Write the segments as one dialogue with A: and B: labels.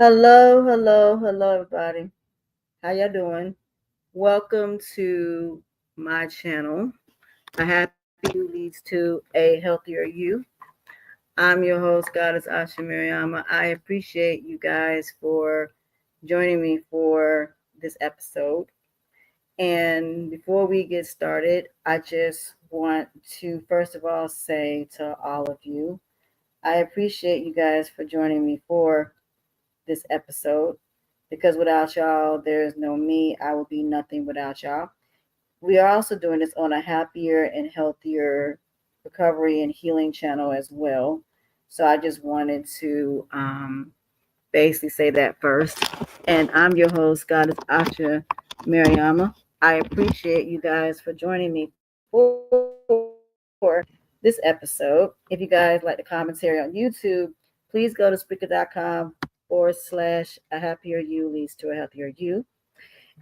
A: Hello, everybody. How y'all doing? Welcome to my channel. A happy you leads to a healthier you. I'm your host, Goddess Asha Mariama. I appreciate you guys for joining me for this episode. And before we get started, I just want to first of all say to all of you, I appreciate you guys for joining me for this episode because without y'all, there is no me. I will be nothing without y'all. We are also doing this on a happier and healthier recovery and healing channel as well. So I just wanted to basically say that first. And I'm your host, Goddess Asha Mariama. I appreciate you guys for joining me for this episode. If you guys like the commentary on YouTube, please go to Spreaker.com/a happier you leads to a healthier you.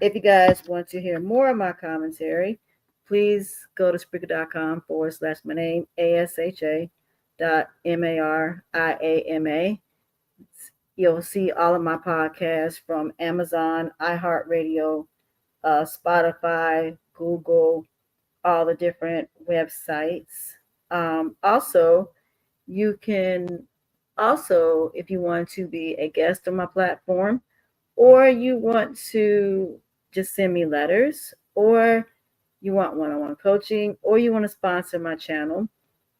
A: If you guys want to hear more of my commentary, please go to Spreaker.com/my name, ASHA.MARIAMA. You'll see all of my podcasts from Amazon, iHeartRadio, Spotify, Google, all the different websites. Also, you can if you want to be a guest on my platform, or you want to just send me letters, or you want one-on-one coaching, or you want to sponsor my channel,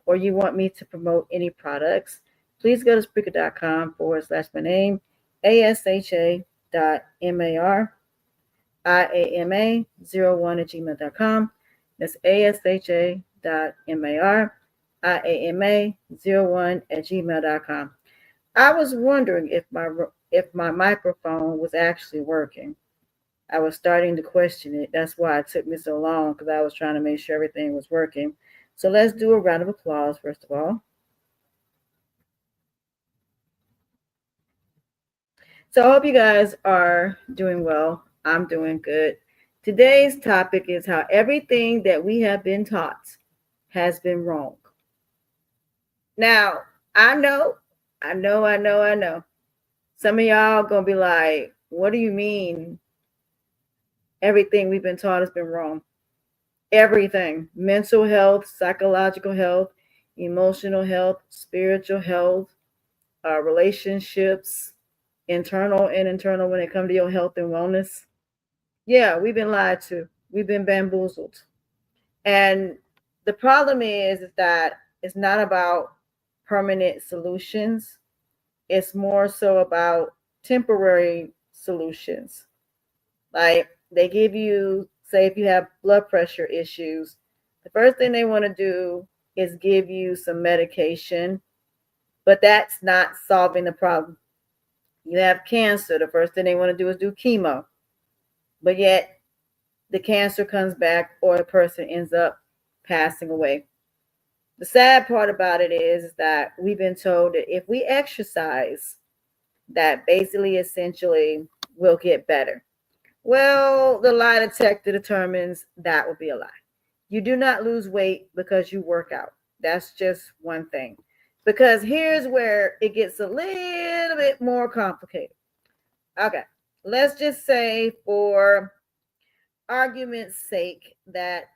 A: or you want me to promote any products, please go to Spreaker.com/my name, ASHA.MARIAMA01 That's ASHA.MARIAMA01 I was wondering if my microphone was actually working. I was starting to question it. That's why it took me so long, because I was trying to make sure everything was working. So let's do a round of applause first of all. So I hope you guys are doing well. I'm doing good. Today's topic is how everything that we have been taught has been wrong. Now, I know. Some of y'all gonna be like, what do you mean everything we've been taught has been wrong? Everything: mental health, psychological health, emotional health, spiritual health, relationships, internal and internal when it comes to your health and wellness. Yeah, we've been lied to. We've been bamboozled. And the problem is that it's not about permanent solutions. It's more so about temporary solutions. Like, they give you, say, if you have blood pressure issues, the first thing they want to do is give you some medication, but that's not solving the problem. You have cancer, the first thing they want to do is do chemo, but yet the cancer comes back or the person ends up passing away. The sad part about it is that we've been told that if we exercise, that basically essentially we'll get better. Well, the lie detector determines that will be a lie. You do not lose weight because you work out. That's just one thing. Because here's where it gets a little bit more complicated. Okay, let's just say, for argument's sake, that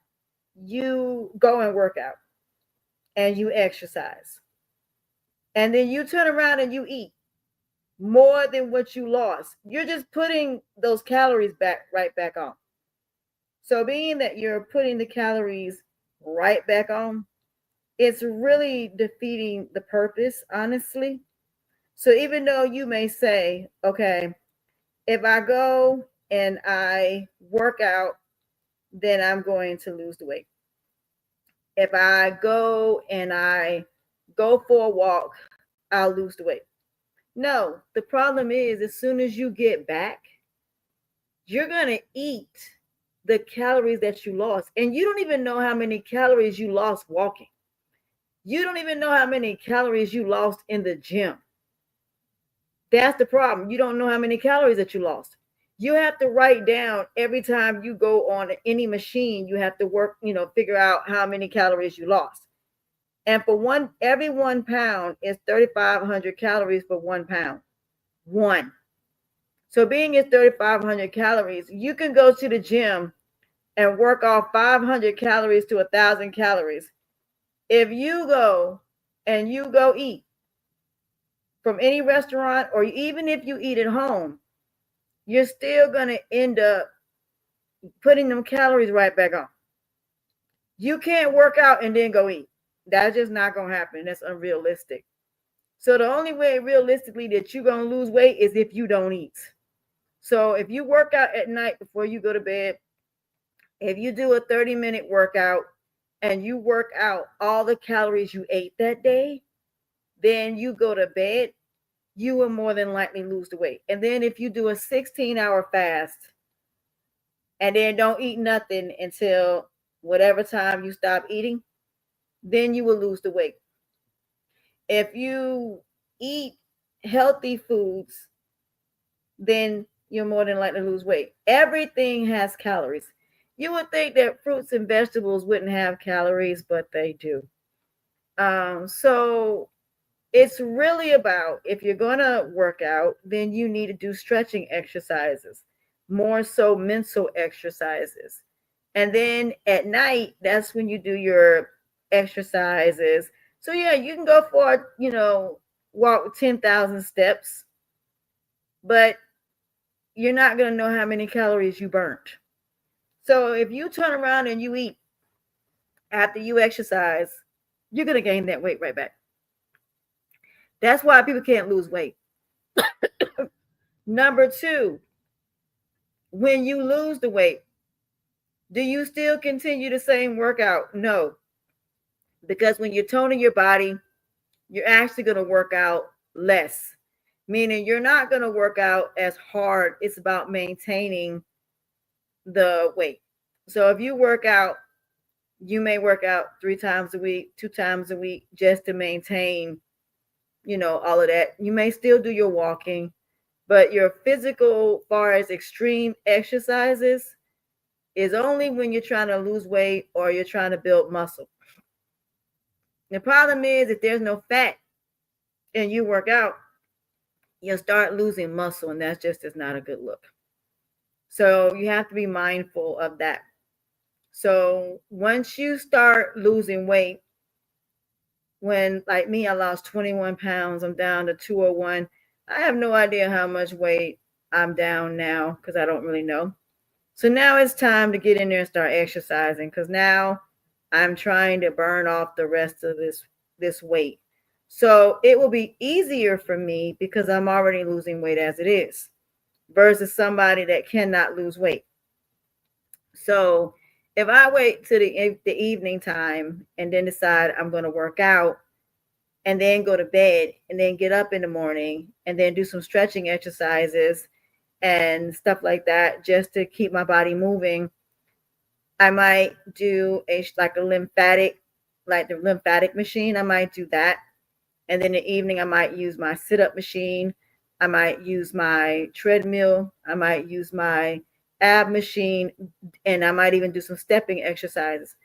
A: you go and work out and you exercise, and then you turn around and you eat more than what you lost. You're just putting those calories right back on. So being that you're putting the calories right back on, it's really defeating the purpose, honestly. So even though you may say, okay, if I go and I work out, then I'm going to lose the weight. If I go and I go for a walk, I'll lose the weight. No, the problem is, as soon as you get back, you're going to eat the calories that you lost. And you don't even know how many calories you lost walking. You don't even know how many calories you lost in the gym. That's the problem. You don't know how many calories that you lost. You have to write down every time you go on any machine, you have to work, figure out how many calories you lost. And every 1 pound is 3,500 calories for 1 pound. One. So being is 3,500 calories. You can go to the gym and work off 500 calories to 1,000 calories. If you go and you go eat from any restaurant, or even if you eat at home, you're still going to end up putting them calories right back on. You can't work out and then go eat. That's just not going to happen. That's unrealistic. So the only way realistically that you're going to lose weight is if you don't eat. So if you work out at night before you go to bed, if you do a 30-minute workout and you work out all the calories you ate that day, then you go to bed, you will more than likely lose the weight. And then if you do a 16-hour fast and then don't eat nothing until whatever time you stop eating, then you will lose the weight. If you eat healthy foods, then you're more than likely to lose weight. Everything has calories. You would think that fruits and vegetables wouldn't have calories, but they do. So it's really about, if you're going to work out, then you need to do stretching exercises, more so mental exercises. And then at night, that's when you do your exercises. So yeah, you can go for, walk 10,000 steps, but you're not going to know how many calories you burnt. So if you turn around and you eat after you exercise, you're going to gain that weight right back. That's why people can't lose weight. Number two, when you lose the weight, do you still continue the same workout? No. Because when you're toning your body, you're actually going to work out less, meaning you're not going to work out as hard. It's about maintaining the weight. So if you work out, you may work out 3 times a week, 2 times a week, just to maintain, all of that. You may still do your walking, but your physical, far as extreme exercises, is only when you're trying to lose weight or you're trying to build muscle. The problem is, if there's no fat and you work out, you'll start losing muscle, and that's just is not a good look. So you have to be mindful of that. So once you start losing weight, when, like me, I lost 21 pounds, I'm down to 201. I have no idea how much weight I'm down now because I don't really know. So now it's time to get in there and start exercising, because now I'm trying to burn off the rest of this weight. So it will be easier for me because I'm already losing weight as it is, versus somebody that cannot lose weight. So if I wait to the evening time and then decide I'm going to work out and then go to bed and then get up in the morning and then do some stretching exercises and stuff like that just to keep my body moving, I might do the lymphatic machine. I might do that. And then in the evening, I might use my sit-up machine. I might use my treadmill. I might use my ab machine, and I might even do some stepping exercises.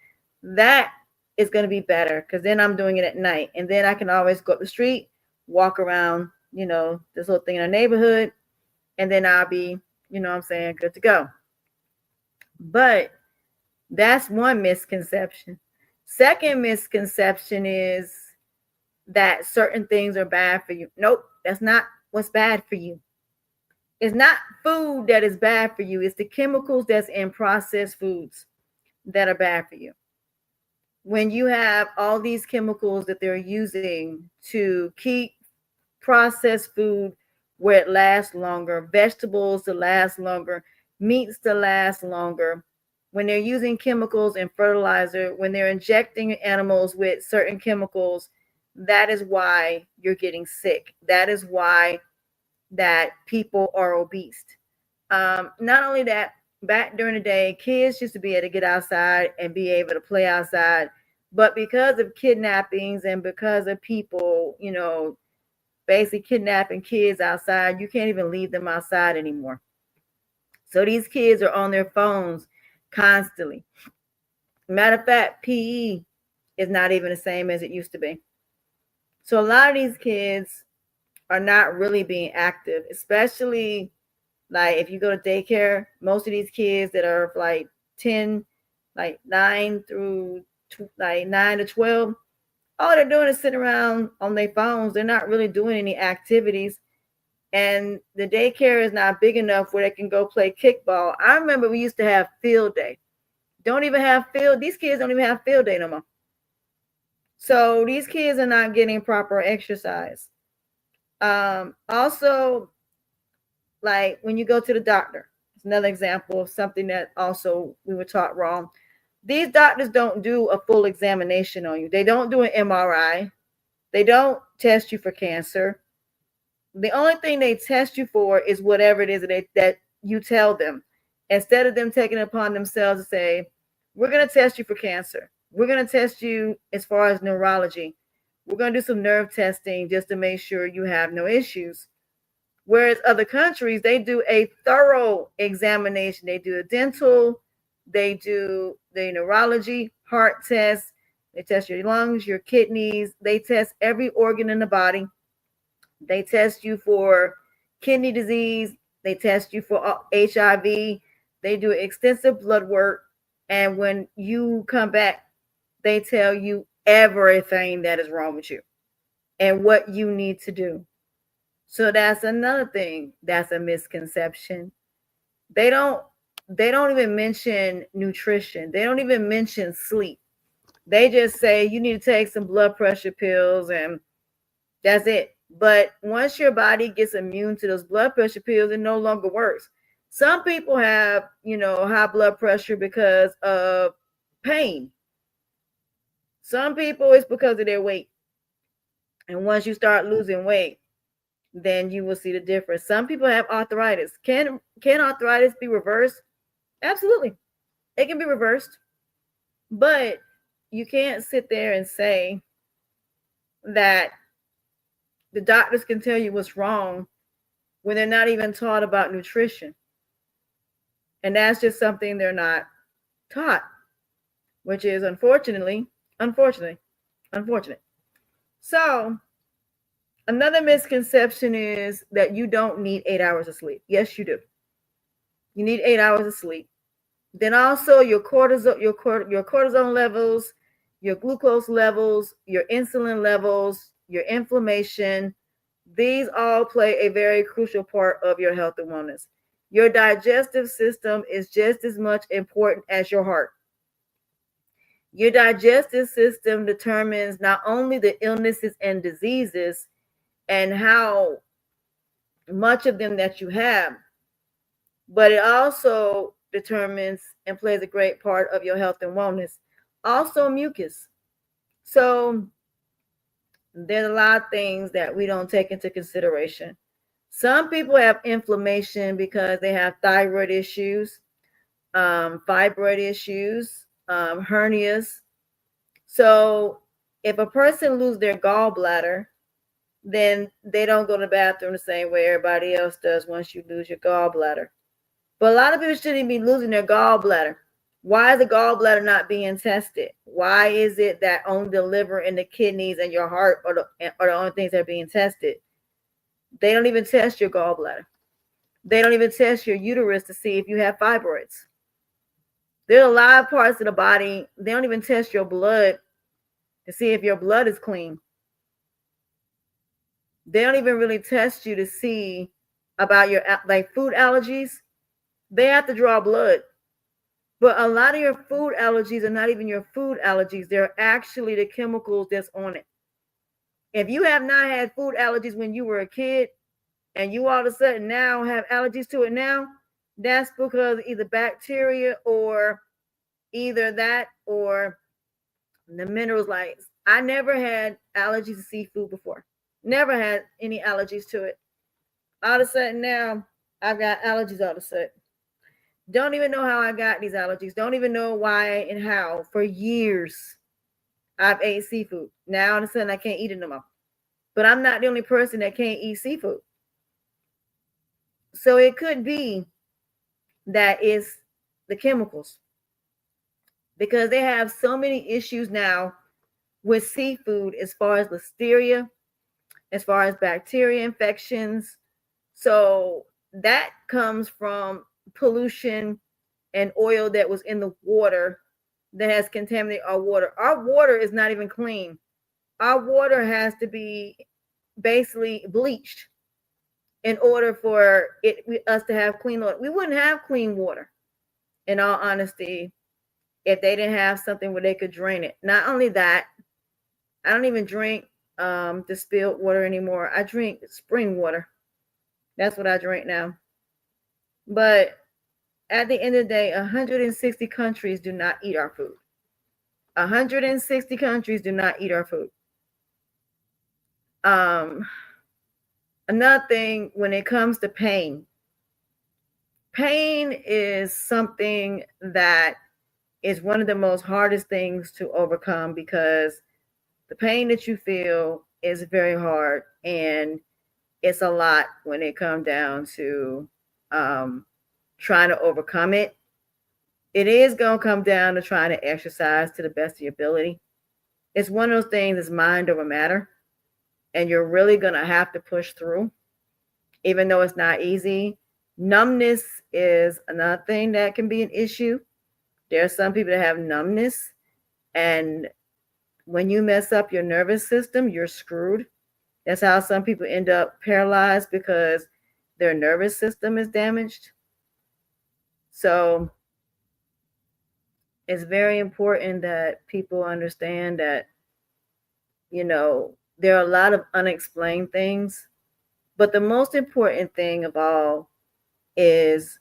A: That is going to be better because then I'm doing it at night, and then I can always go up the street, walk around, this little thing in the neighborhood, and then I'll be, good to go. But that's one misconception. Second misconception is that certain things are bad for you. Nope, that's not what's bad for you. It's not food that is bad for you. It's the chemicals that's in processed foods that are bad for you. When you have all these chemicals that they're using to keep processed food where it lasts longer, vegetables to last longer, meats to last longer, when they're using chemicals and fertilizer, when they're injecting animals with certain chemicals, that is why you're getting sick. That is why that people are obese. Not only that, back during the day, kids used to be able to get outside and be able to play outside. But because of kidnappings and because of people, basically kidnapping kids outside, you can't even leave them outside anymore. So these kids are on their phones constantly. Matter of fact, PE is not even the same as it used to be. So a lot of these kids are not really being active, especially Like if you go to daycare, most of these kids that are like 10, like 9 through like 9 to 12, all they're doing is sitting around on their phones. They're not really doing any activities. And the daycare is not big enough where they can go play kickball. I remember we used to have field day. Don't even have field. These kids don't even have field day no more. So these kids are not getting proper exercise. Also, like when you go to the doctor, it's another example of something that also we were taught wrong. These doctors don't do a full examination on you. They don't do an MRI. They don't test you for cancer. The only thing they test you for is whatever it is that you tell them. Instead of them taking it upon themselves to say, we're going to test you for cancer. We're going to test you as far as neurology. We're going to do some nerve testing just to make sure you have no issues. Whereas other countries, they do a thorough examination. They do a dental, they do the neurology, heart tests, they test your lungs, your kidneys, they test every organ in the body. They test you for kidney disease, they test you for HIV, they do extensive blood work. And when you come back, they tell you everything that is wrong with you and what you need to do. So that's another thing that's a misconception. They don't even mention nutrition. They don't even mention sleep. They just say you need to take some blood pressure pills and that's it. But once your body gets immune to those blood pressure pills, it no longer works. Some people have, high blood pressure because of pain. Some people it's because of their weight. And once you start losing weight, then you will see the difference. Some people have arthritis. Can arthritis be reversed? Absolutely. It can be reversed. But you can't sit there and say that the doctors can tell you what's wrong when they're not even taught about nutrition. And that's just something they're not taught, which is unfortunate. So another misconception is that you don't need 8 hours of sleep. Yes, you do. You need 8 hours of sleep. Then also your cortisone levels, your glucose levels, your insulin levels, your inflammation, these all play a very crucial part of your health and wellness. Your digestive system is just as much important as your heart. Your digestive system determines not only the illnesses and diseases and how much of them that you have, but it also determines and plays a great part of your health and wellness. Also mucus. So there's a lot of things that we don't take into consideration. Some people have inflammation because they have thyroid issues, fibroid issues, hernias. So if a person loses their gallbladder, then they don't go to the bathroom the same way everybody else does once you lose your gallbladder. But a lot of people shouldn't be losing their gallbladder. Why is the gallbladder not being tested? Why is it that only the liver and the kidneys and your heart are the only things that are being tested? They don't even test your gallbladder. They don't even test your uterus to see if you have fibroids. There are a lot of parts of the body. They don't even test your blood to see if your blood is clean. They don't even really test you to see about your food allergies. They have to draw blood. But a lot of your food allergies are not even your food allergies. They're actually the chemicals that's on it. If you have not had food allergies when you were a kid and you all of a sudden now have allergies to it now, that's because either bacteria or either that or the minerals. Like I never had allergies to seafood before. Never had any allergies to it. All of a sudden now I've got allergies all of a sudden. Don't even know how I got these allergies. Don't even know why and how. For years, I've ate seafood. Now, all of a sudden, I can't eat it no more. But I'm not the only person that can't eat seafood. So it could be that it's the chemicals. Because they have so many issues now with seafood as far as listeria, as far as bacteria infections. So that comes from pollution and oil that was in the water that has contaminated our water. Our water is not even clean. Our water has to be basically bleached in order for us to have clean water. We wouldn't have clean water, in all honesty, if they didn't have something where they could drain it. Not only that, I don't even drink distilled water anymore. I drink spring water. That's what I drink now. But at the end of the day, 160 countries do not eat our food. 160 countries do not eat our food. Another thing, when it comes to pain is something that is one of the most hardest things to overcome, because the pain that you feel is very hard, and it's a lot when it comes down to trying to overcome it. It is going to come down to trying to exercise to the best of your ability. It's one of those things that's mind over matter, and you're really going to have to push through, even though it's not easy. Numbness is another thing that can be an issue. There are some people that have numbness, and when you mess up your nervous system, you're screwed. That's how some people end up paralyzed, because their nervous system is damaged. So it's very important that people understand that, there are a lot of unexplained things, but the most important thing of all is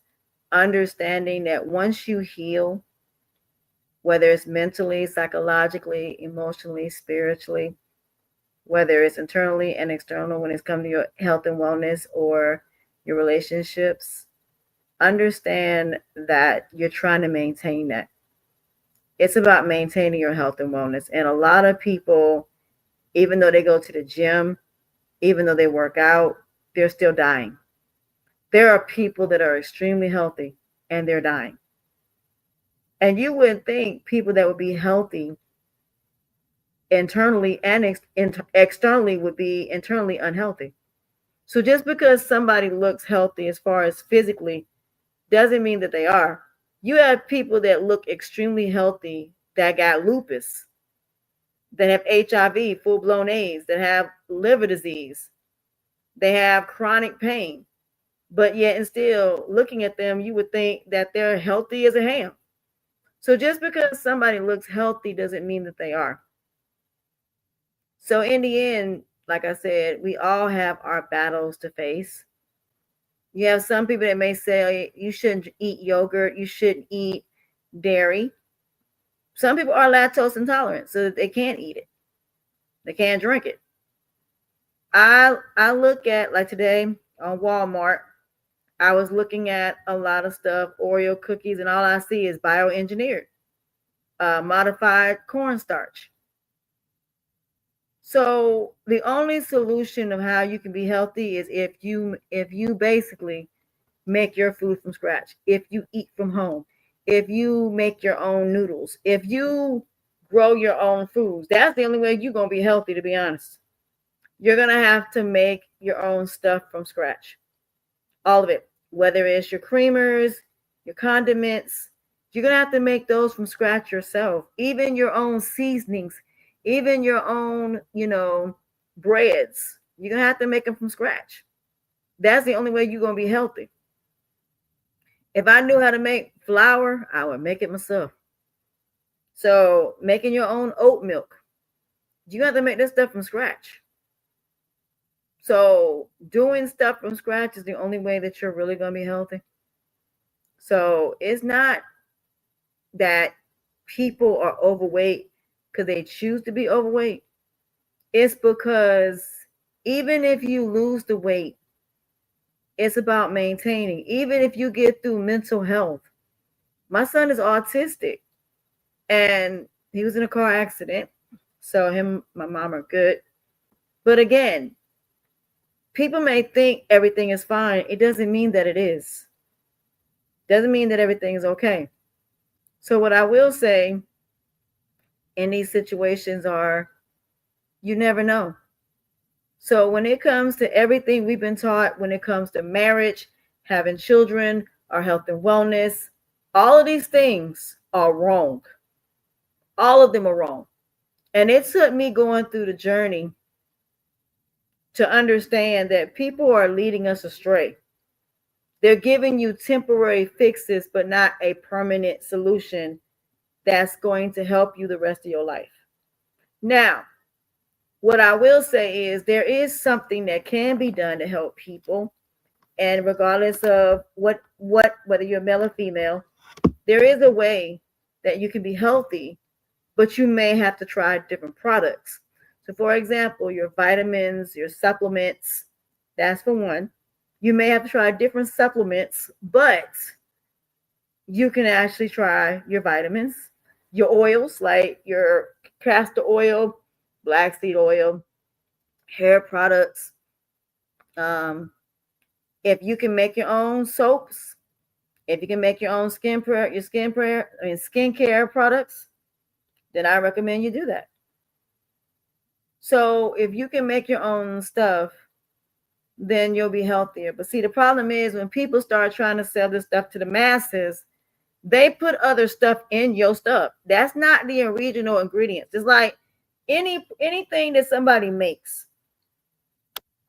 A: understanding that once you heal, whether it's mentally, psychologically, emotionally, spiritually, whether it's internally and external when it's come to your health and wellness or your relationships, understand that you're trying to maintain that. It's about maintaining your health and wellness. And a lot of people, even though they go to the gym, even though they work out, they're still dying. There are people that are extremely healthy and they're dying. And you would think people that would be healthy internally and externally would be internally unhealthy. So just because somebody looks healthy as far as physically doesn't mean that they are. You have people that look extremely healthy that got lupus, that have HIV, full-blown AIDS, that have liver disease, they have chronic pain, but yet and still looking at them, you would think that they're healthy as a ham. So just because somebody looks healthy doesn't mean that they are. So in the end, like I said, we all have our battles to face. You have some people that may say you shouldn't eat yogurt, you shouldn't eat dairy. Some people are lactose intolerant, so they can't eat it. They can't drink it. I look at, like today on Walmart, I was looking at a lot of stuff, Oreo cookies, and all I see is bioengineered, modified cornstarch. So the only solution of how you can be healthy is if you basically make your food from scratch, if you eat from home, if you make your own noodles, if you grow your own foods. That's the only way you're going to be healthy, to be honest. You're going to have to make your own stuff from scratch. All of it, whether it's your creamers, your condiments, you're going to have to make those from scratch yourself. Even your own seasonings, even your own, breads, you're going to have to make them from scratch. That's the only way you're going to be healthy. If I knew how to make flour, I would make it myself. So making your own oat milk, you have to make this stuff from scratch. So doing stuff from scratch is the only way that you're really going to be healthy. So it's not that people are overweight because they choose to be overweight. It's because even if you lose the weight, it's about maintaining. Even if you get through mental health. My son is autistic and he was in a car accident. So him, my mom are good. But again, people may think everything is fine. It doesn't mean that it is. Doesn't mean that everything is okay. So what I will say in these situations are, you never know. So when it comes to everything we've been taught, when it comes to marriage, having children, our health and wellness. All of these things are wrong. All of them are wrong. And it took me going through the journey to understand that people are leading us astray. They're giving you temporary fixes, but not a permanent solution that's going to help you the rest of your life. Now, what I will say is there is something that can be done to help people. And regardless of whether you're male or female, there is a way that you can be healthy, but you may have to try different products. So, for example, your vitamins, your supplements, that's for one. You may have to try different supplements, but you can actually try your vitamins, your oils, like your castor oil, black seed oil, hair products. If you can make your own soaps, if you can make your own skincare products, then I recommend you do that. So if you can make your own stuff, then you'll be healthier. But see, the problem is when people start trying to sell this stuff to the masses, they put other stuff in your stuff. That's not the original ingredients. It's like anything that somebody makes.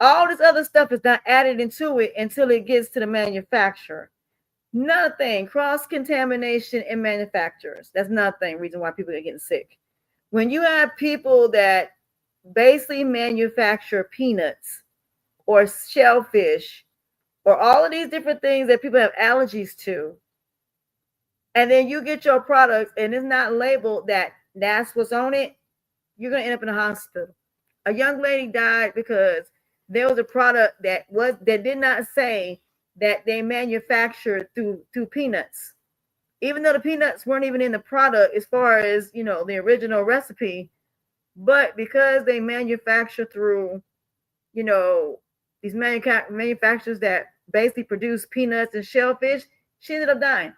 A: All this other stuff is not added into it until it gets to the manufacturer. Another thing, cross-contamination in manufacturers. That's another thing, reason why people are getting sick. When you have people that basically manufacture peanuts or shellfish or all of these different things that people have allergies to, and then you get your products and it's not labeled that that's what's on it, you're going to end up in a hospital. A young lady died because there was a product that did not say that they manufactured through peanuts, even though the peanuts weren't even in the product as far as the original recipe. But because they manufacture through these manufacturers that basically produce peanuts and shellfish, she ended up dying.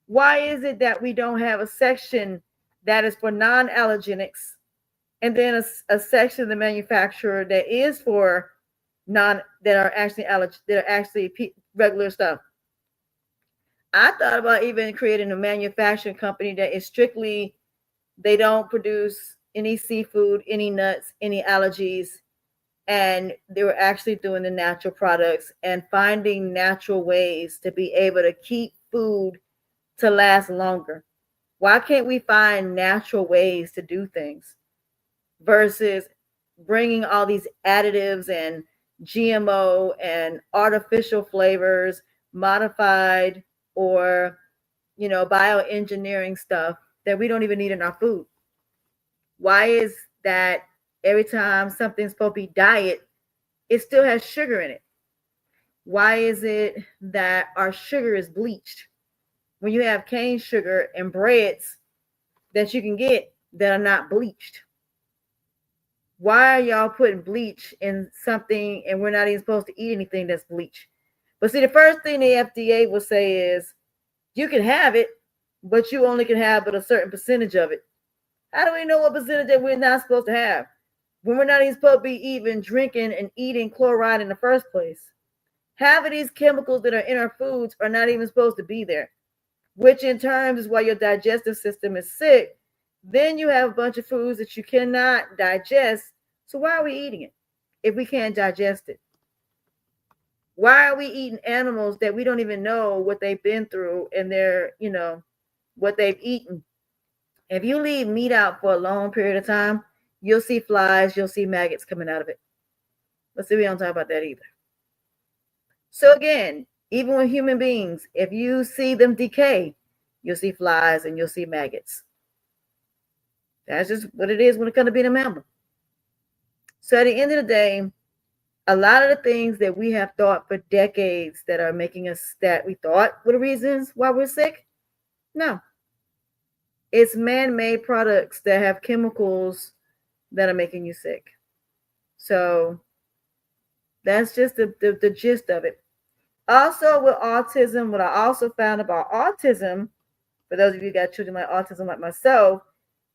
A: Why is it that we don't have a section that is for non-allergenics and then a section of the manufacturer that is for that are actually regular stuff? I thought about even creating a manufacturing company that is strictly, they don't produce any seafood, any nuts, any allergies, and they were actually doing the natural products and finding natural ways to be able to keep food to last longer. Why can't we find natural ways to do things versus bringing all these additives and GMO and artificial flavors, modified or bioengineering stuff that we don't even need in our food? Why is that every time something's supposed to be diet, it still has sugar in it? Why is it that our sugar is bleached when you have cane sugar and breads that you can get that are not bleached? Why are y'all putting bleach in something and we're not even supposed to eat anything that's bleached? But see, the first thing the FDA will say is you can have it, but you only can have but a certain percentage of it. How do we know what percentage that we're not supposed to have when we're not even supposed to be even drinking and eating chloride in the first place? Half of these chemicals that are in our foods are not even supposed to be there, which in turn is why your digestive system is sick. Then you have a bunch of foods that you cannot digest. So why are we eating it if we can't digest it? Why are we eating animals that we don't even know what they've been through and what they've eaten? If you leave meat out for a long period of time, you'll see flies, you'll see maggots coming out of it. But see, we don't talk about that either. So again, even with human beings, if you see them decay, you'll see flies and you'll see maggots. That's just what it is when it comes to being a mammal. So at the end of the day, a lot of the things that we have thought for decades that are making us, that we thought were the reasons why we're sick, no. It's man-made products that have chemicals that are making you sick. So that's just the gist of it. Also with autism, what I also found about autism, for those of you who got children like autism like myself,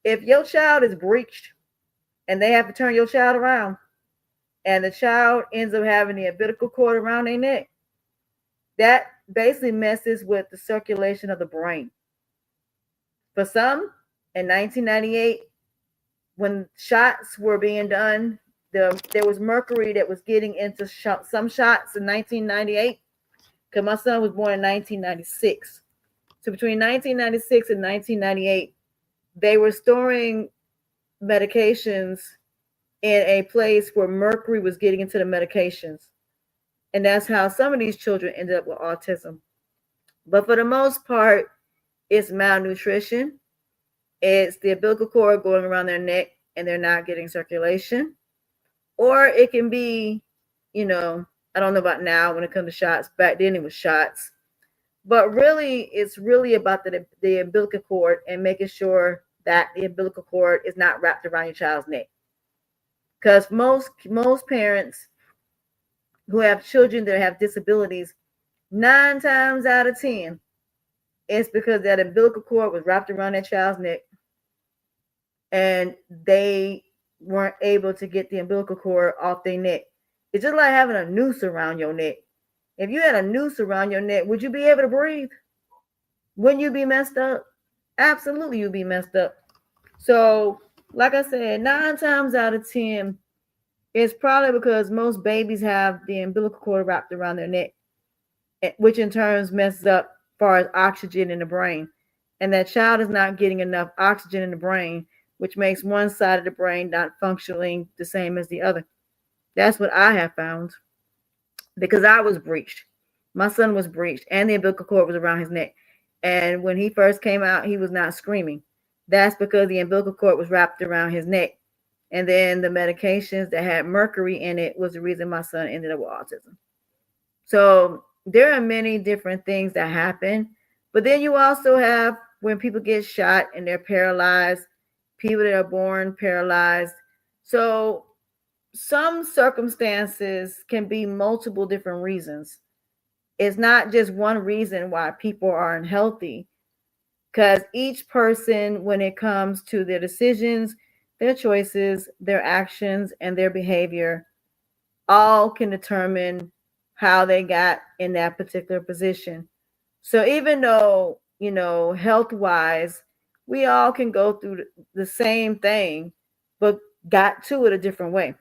A: if your child is breached and they have to turn your child around and the child ends up having the umbilical cord around their neck, That basically messes with the circulation of the brain. For some, in 1998, when shots were being done, there was mercury that was getting into some shots in 1998. Because my son was born in 1996. So between 1996 and 1998, they were storing medications in a place where mercury was getting into the medications. And that's how some of these children ended up with autism. But for the most part, it's malnutrition. It's the umbilical cord going around their neck and they're not getting circulation. Or it can be, you know, I don't know about now when it comes to shots. Back then it was shots. But really, it's really about the umbilical cord and making sure that the umbilical cord is not wrapped around your child's neck. Because most parents who have children that have disabilities, 9 times out of 10, it's because that umbilical cord was wrapped around that child's neck and they weren't able to get the umbilical cord off their neck. It's just like having a noose around your neck. If you had a noose around your neck, would you be able to breathe? Wouldn't you be messed up? Absolutely, you'd be messed up. So, like I said, 9 times out of 10, it's probably because most babies have the umbilical cord wrapped around their neck, which in turn messes up as far as oxygen in the brain. And that child is not getting enough oxygen in the brain, which makes one side of the brain not functioning the same as the other. That's what I have found because I was breached. My son was breached and the umbilical cord was around his neck. And when he first came out, he was not screaming. That's because the umbilical cord was wrapped around his neck. And then the medications that had mercury in it was the reason my son ended up with autism. So there are many different things that happen. But then you also have when people get shot and they're paralyzed, people that are born paralyzed. So some circumstances can be multiple different reasons. It's not just one reason why people are unhealthy, because each person, when it comes to their decisions, their choices, their actions, and their behavior, all can determine how they got in that particular position. So even though, health wise, we all can go through the same thing, but got to it a different way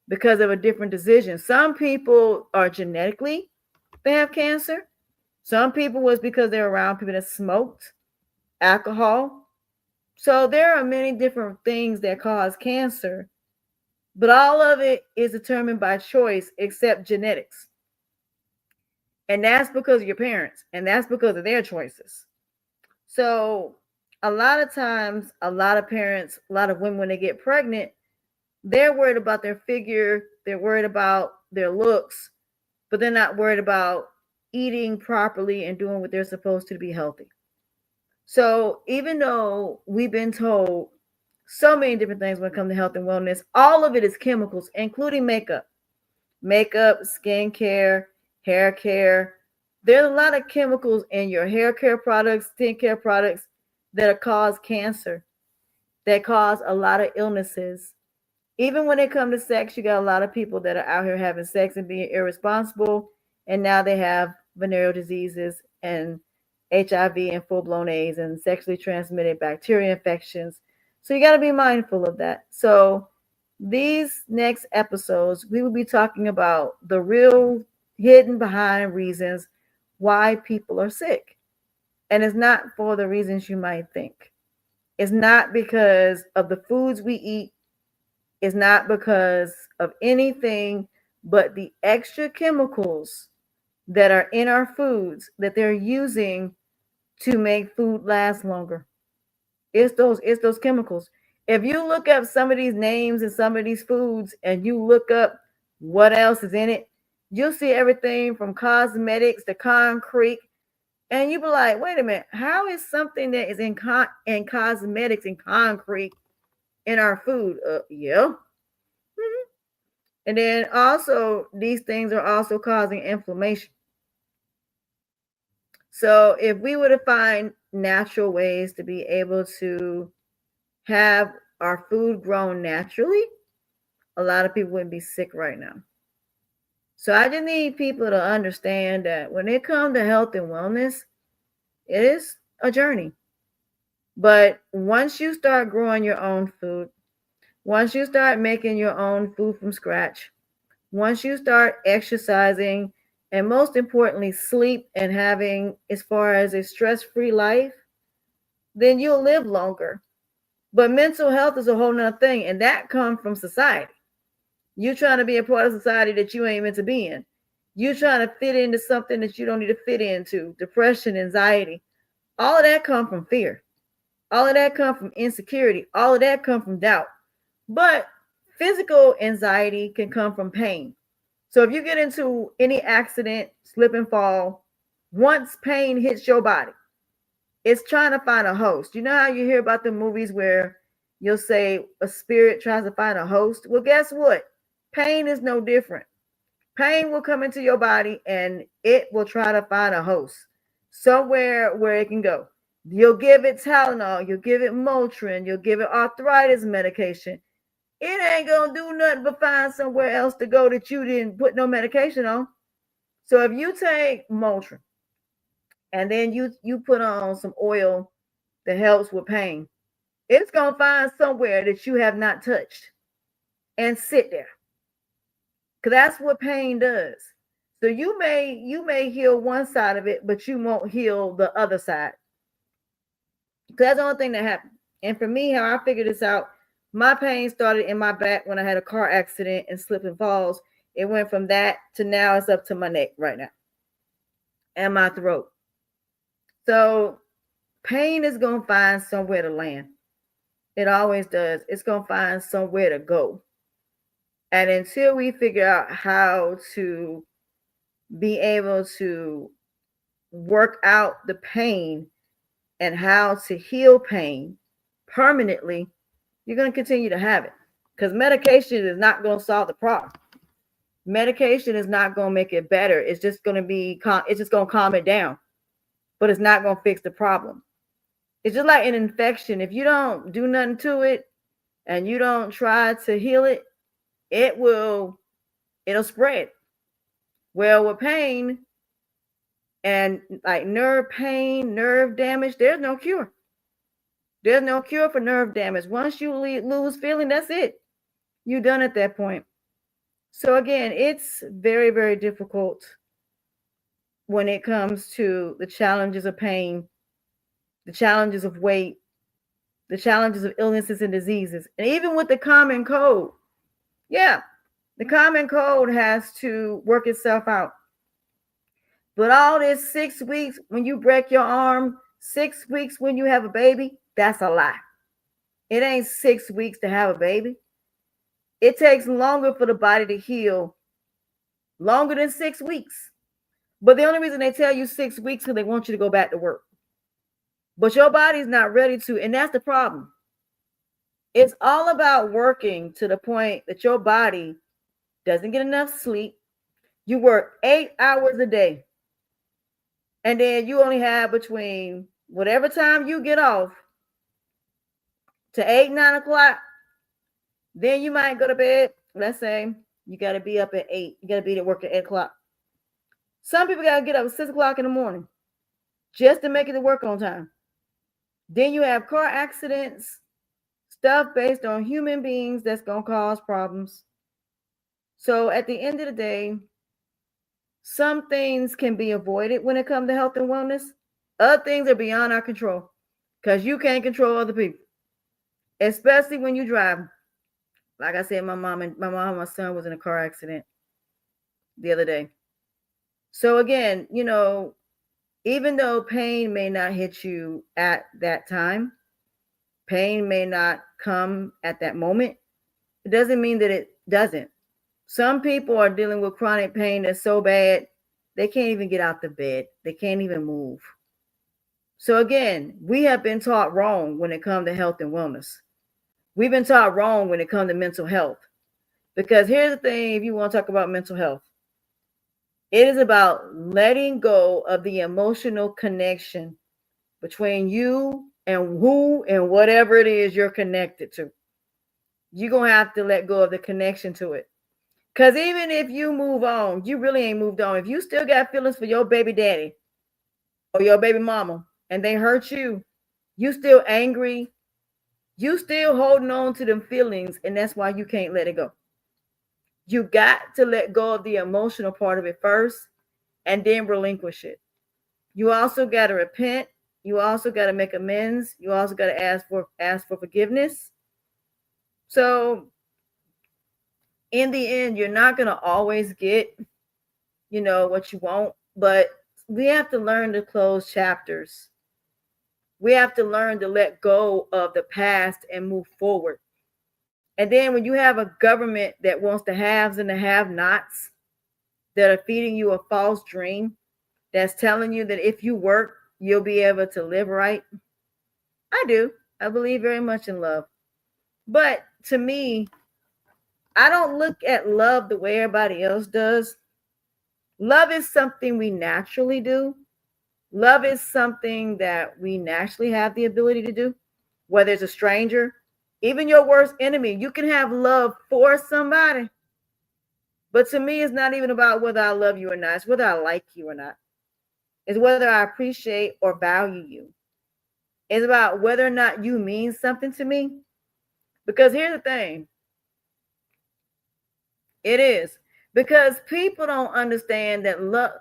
A: because of a different decision. Some people are genetically, they have cancer. Some people was because they're around people that smoked alcohol. So there are many different things that cause cancer, but all of it is determined by choice except genetics. And that's because of your parents, and that's because of their choices. So a lot of times, a lot of parents, a lot of women, when they get pregnant, they're worried about their figure, they're worried about their looks, but they're not worried about eating properly and doing what they're supposed to be healthy. So even though we've been told so many different things when it comes to health and wellness, all of it is chemicals, including makeup, skin care, hair care. There's a lot of chemicals in your hair care products, skin care products that cause cancer, that cause a lot of illnesses. Even when it comes to sex, you got a lot of people that are out here having sex and being irresponsible, and now they have venereal diseases and HIV and full-blown AIDS and sexually transmitted bacteria infections. So you got to be mindful of that. So these next episodes, we will be talking about the real hidden behind reasons why people are sick. And it's not for the reasons you might think. It's not because of the foods we eat. It's not because of anything but the extra chemicals that are in our foods that they're using to make food last longer. It's those chemicals. If you look up some of these names and some of these foods and you look up what else is in it, you'll see everything from cosmetics to concrete. And you be like, wait a minute, how is something that is in cosmetics and concrete in our food? Yeah. Mm-hmm. And then also, these things are also causing inflammation. So if we were to find natural ways to be able to have our food grown naturally, a lot of people wouldn't be sick right now. So I just need people to understand that when it comes to health and wellness, it is a journey. But once you start growing your own food, once you start making your own food from scratch, once you start exercising, and most importantly, sleep and having, as far as a stress free life, then you'll live longer. But mental health is a whole nother thing, and that comes from society. You trying to be a part of society that you ain't meant to be in. You trying to fit into something that you don't need to fit into. Depression, anxiety, all of that come from fear. All of that come from insecurity. All of that come from doubt. But physical anxiety can come from pain. So if you get into any accident, slip and fall, once pain hits your body, it's trying to find a host. You know how you hear about the movies where you'll say a spirit tries to find a host? Well, guess what? Pain is no different. Pain will come into your body and it will try to find a host somewhere where it can go. You'll give it Tylenol, you'll give it Motrin, you'll give it arthritis medication. It ain't gonna do nothing but find somewhere else to go that you didn't put no medication on. So if you take Motrin and then you put on some oil that helps with pain, it's gonna find somewhere that you have not touched and sit there. Because that's what pain does. So you may heal one side of it, but you won't heal the other side. Because that's the only thing that happened. And for me, how I figured this out, my pain started in my back when I had a car accident and slip and falls. It went from that to now it's up to my neck right now and my throat. So pain is going to find somewhere to land. It always does. It's going to find somewhere to go. And until we figure out how to be able to work out the pain and how to heal pain permanently, you're going to continue to have it. Because medication is not going to solve the problem. Medication is not going to make it better. It's just going to calm it down. But it's not going to fix the problem. It's just like an infection. If you don't do nothing to it and you don't try to heal it, it'll spread. Well, with pain and like nerve pain, nerve damage, there's no cure. There's no cure for nerve damage. Once you lose feeling, that's it. You're done at that point. So again, it's very, very difficult when it comes to the challenges of pain, the challenges of weight, the challenges of illnesses and diseases, and even with the common cold. Yeah, the common cold has to work itself out. But all this 6 weeks when you break your arm, 6 weeks when you have a baby, that's a lie. It ain't 6 weeks to have a baby. It takes longer for the body to heal, longer than 6 weeks. But the only reason they tell you 6 weeks is because they want you to go back to work. But your body's not ready to, and that's the problem. It's all about working to the point that your body doesn't get enough sleep. You work 8 hours a day. And then you only have between whatever time you get off to 8, 9 o'clock. Then you might go to bed. Let's say you got to be up at 8. You got to be at work at 8 o'clock. Some people got to get up at 6 o'clock in the morning just to make it to work on time. Then you have car accidents, stuff based on human beings that's going to cause problems. So at the end of the day, some things can be avoided when it comes to health and wellness. Other things are beyond our control because you can't control other people, especially when you drive. Like I said, my mom and my son was in a car accident the other day. So again, even though pain may not hit you at that time, pain may not come at that moment, it doesn't mean that it doesn't. Some people are dealing with chronic pain that's so bad, they can't even get out the bed. They can't even move. So again, we have been taught wrong when it comes to health and wellness. We've been taught wrong when it comes to mental health. Because here's the thing, if you want to talk about mental health, it is about letting go of the emotional connection between you and who and whatever it is you're connected to. You're going to have to let go of the connection to it. Because even if you move on, you really ain't moved on. If you still got feelings for your baby daddy or your baby mama and they hurt you, you still angry, you still holding on to them feelings, and that's why you can't let it go. You got to let go of the emotional part of it first and then relinquish it. You also got to repent. You also got to make amends. You also got to ask for forgiveness. So in the end, you're not going to always get, what you want, but we have to learn to close chapters. We have to learn to let go of the past and move forward. And then when you have a government that wants the haves and the have-nots that are feeding you a false dream, that's telling you that if you work, you'll be able to live right. I do. I believe very much in love. But to me, I don't look at love the way everybody else does. Love is something we naturally do. Love is something that we naturally have the ability to do, whether it's a stranger, even your worst enemy. You can have love for somebody. But to me, it's not even about whether I love you or not. It's whether I like you or not. It's whether I appreciate or value you. It's about whether or not you mean something to me. Because here's the thing. It is. Because people don't understand that love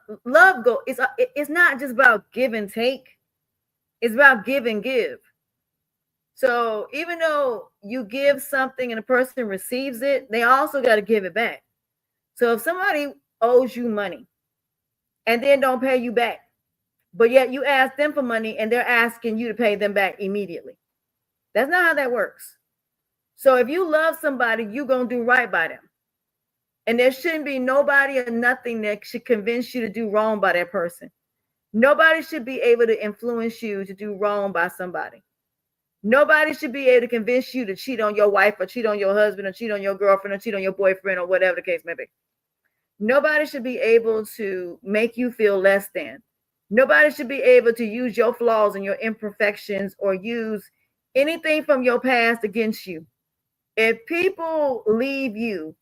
A: it's not just about give and take. It's about give and give. So even though you give something and a person receives it, they also got to give it back. So if somebody owes you money and then don't pay you back, but yet you ask them for money and they're asking you to pay them back immediately, that's not how that works. So if you love somebody, you're going to do right by them. And there shouldn't be nobody or nothing that should convince you to do wrong by that person. Nobody should be able to influence you to do wrong by somebody. Nobody should be able to convince you to cheat on your wife or cheat on your husband or cheat on your girlfriend or cheat on your boyfriend or whatever the case may be. Nobody should be able to make you feel less than. Nobody should be able to use your flaws and your imperfections or use anything from your past against you. If people leave you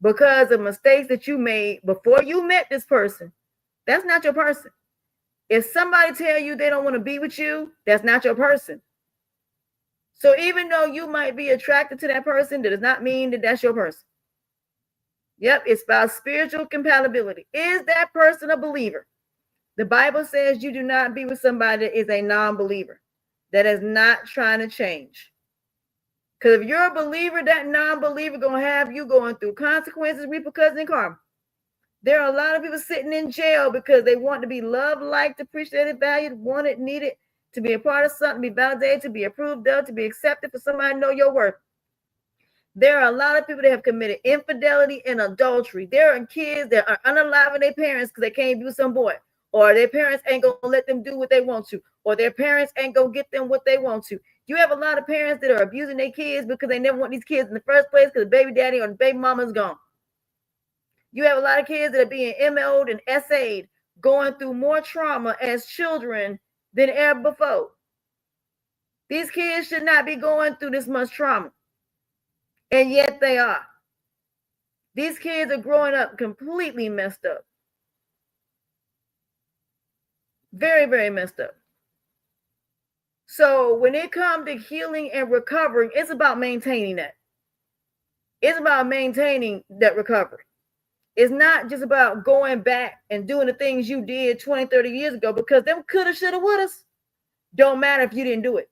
A: because of mistakes that you made before you met this person, that's not your person. If somebody tell you they don't want to be with you, that's not your person. So even though you might be attracted to that person, that does not mean that that's your person. Yep, it's about spiritual compatibility. Is that person a believer? The Bible says you do not be with somebody that is a non-believer, that is not trying to change. Because if you're a believer, that non-believer going to have you going through consequences, repercussions, and karma. There are a lot of people sitting in jail because they want to be loved, liked, appreciated, valued, wanted, needed, to be a part of something, to be validated, to be approved of, to be accepted, for somebody to know your worth. There are a lot of people that have committed infidelity and adultery. There are kids that are unaliving their parents because they can't be with some boy, or their parents ain't going to let them do what they want to, or their parents ain't going to get them what they want to. You have a lot of parents that are abusing their kids because they never want these kids in the first place because the baby daddy or the baby mama's gone. You have a lot of kids that are being MO'd and SA'd, going through more trauma as children than ever before. These kids should not be going through this much trauma. And yet they are. These kids are growing up completely messed up. Very, very messed up. So when it comes to healing and recovering, it's about maintaining that. It's about maintaining that recovery. It's not just about going back and doing the things you did 20, 30 years ago, because them coulda, shoulda, wouldas don't matter if you didn't do it.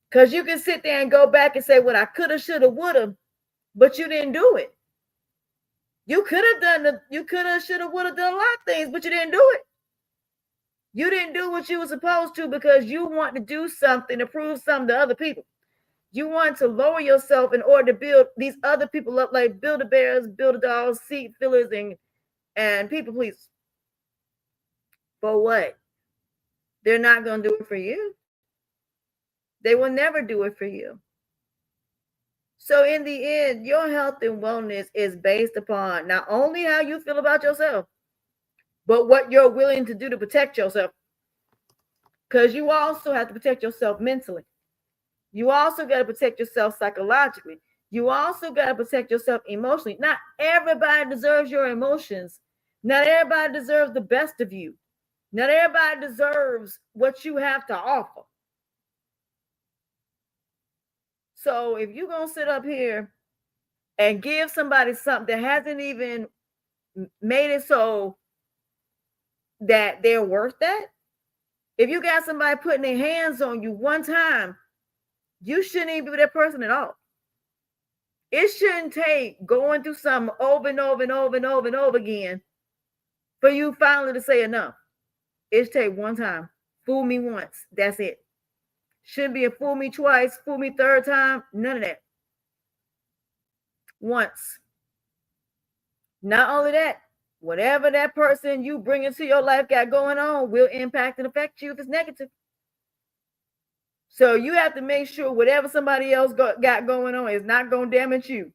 A: Because you can sit there and go back and say, well, I coulda, shoulda, woulda, but you didn't do it. You could have you coulda, shoulda, woulda done a lot of things, but you didn't do it. You didn't do what you were supposed to because you want to do something to prove something to other people. You want to lower yourself in order to build these other people up, like Build-A-Bears, Build-A-Dolls, seat fillers, and people please. For what? They're not going to do it for you. They will never do it for you. So in the end, your health and wellness is based upon not only how you feel about yourself, but what you're willing to do to protect yourself. Because you also have to protect yourself mentally. You also got to protect yourself psychologically. You also got to protect yourself emotionally. Not everybody deserves your emotions. Not everybody deserves the best of you. Not everybody deserves what you have to offer. So if you're going to sit up here and give somebody something that hasn't even made it so that they're worth that, if you got somebody putting their hands on you one time, you shouldn't even be with that person at all. It shouldn't take going through something over and over and over and over and over again for you finally to say enough. It should take one time. Fool me once. That's it. Shouldn't be a fool me twice, fool me third time. None of that. Once. Not only that, whatever that person you bring into your life got going on will impact and affect you if it's negative. So you have to make sure whatever somebody else got going on is not going to damage you.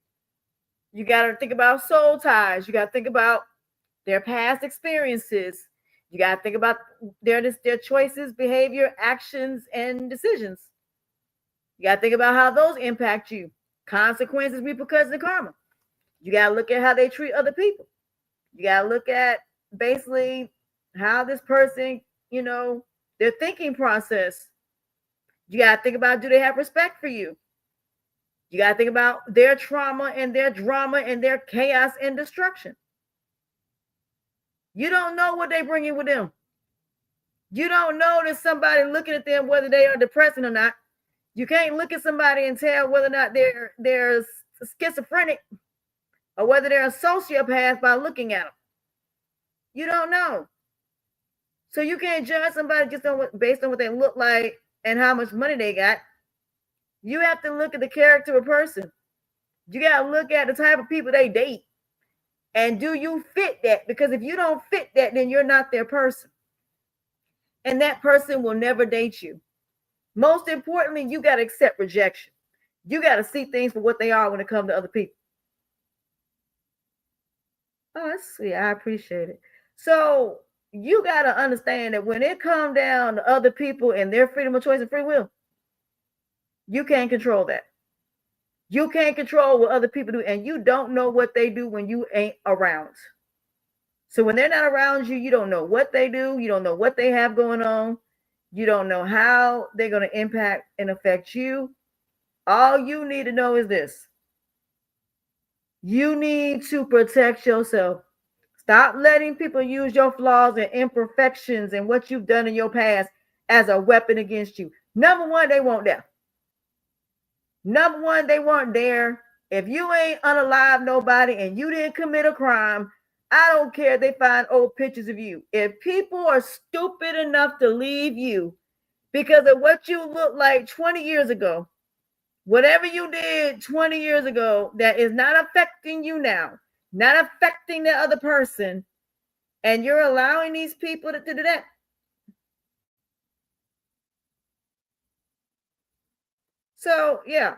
A: You got to think about soul ties. You got to think about their past experiences. You got to think about their choices, behavior, actions, and decisions. You got to think about how those impact you. Consequences, repercussions, and karma. You got to look at how they treat other people. You got to look at basically how this person, their thinking process. You got to think about, do they have respect for you? You got to think about their trauma and their drama and their chaos and destruction. You don't know what they bring in with them. You don't know that somebody looking at them, whether they are depressing or not. You can't look at somebody and tell whether or not they're schizophrenic or whether they're a sociopath by looking at them. You don't know. So you can't judge somebody just based on what they look like and how much money they got. You have to look at the character of a person. You got to look at the type of people they date. And do you fit that? Because if you don't fit that, then you're not their person. And that person will never date you. Most importantly, you got to accept rejection. You got to see things for what they are when it comes to other people. Oh, that's sweet. I appreciate it. So you got to understand that when it comes down to other people and their freedom of choice and free will, you can't control that. You can't control what other people do, and you don't know what they do when you ain't around. So when they're not around you, you don't know what they do. You don't know what they have going on. You don't know how they're going to impact and affect you. All you need to know is this. You need to protect yourself. Stop letting people use your flaws and imperfections and what you've done in your past as a weapon against you. Number one, they won't there. Number one, they weren't there. If you ain't unalive nobody and you didn't commit a crime, I don't care if they find old pictures of you. If people are stupid enough to leave you because of what you look like 20 years ago, whatever you did 20 years ago that is not affecting you now, not affecting the other person, and you're allowing these people to do that. So, yeah.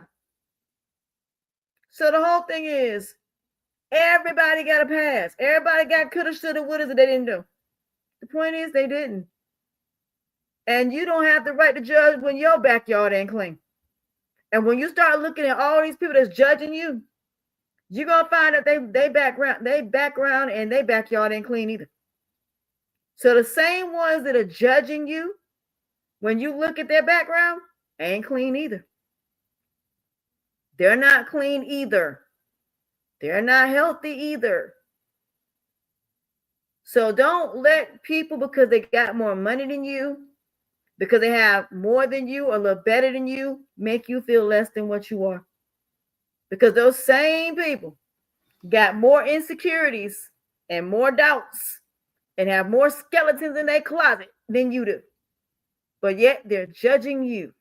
A: So the whole thing is, everybody got a pass. Everybody got coulda, shoulda, woulda that they didn't do. The point is they didn't. And you don't have the right to judge when your backyard ain't clean. And when you start looking at all these people that's judging you, you're gonna find that they background and they backyard ain't clean either. So the same ones that are judging you, when you look at their background, ain't clean either. They're not clean either. They're not healthy either. So don't let people, because they got more money than you, because they have more than you or look better than you, make you feel less than what you are. Because those same people got more insecurities and more doubts and have more skeletons in their closet than you do. But yet they're judging you.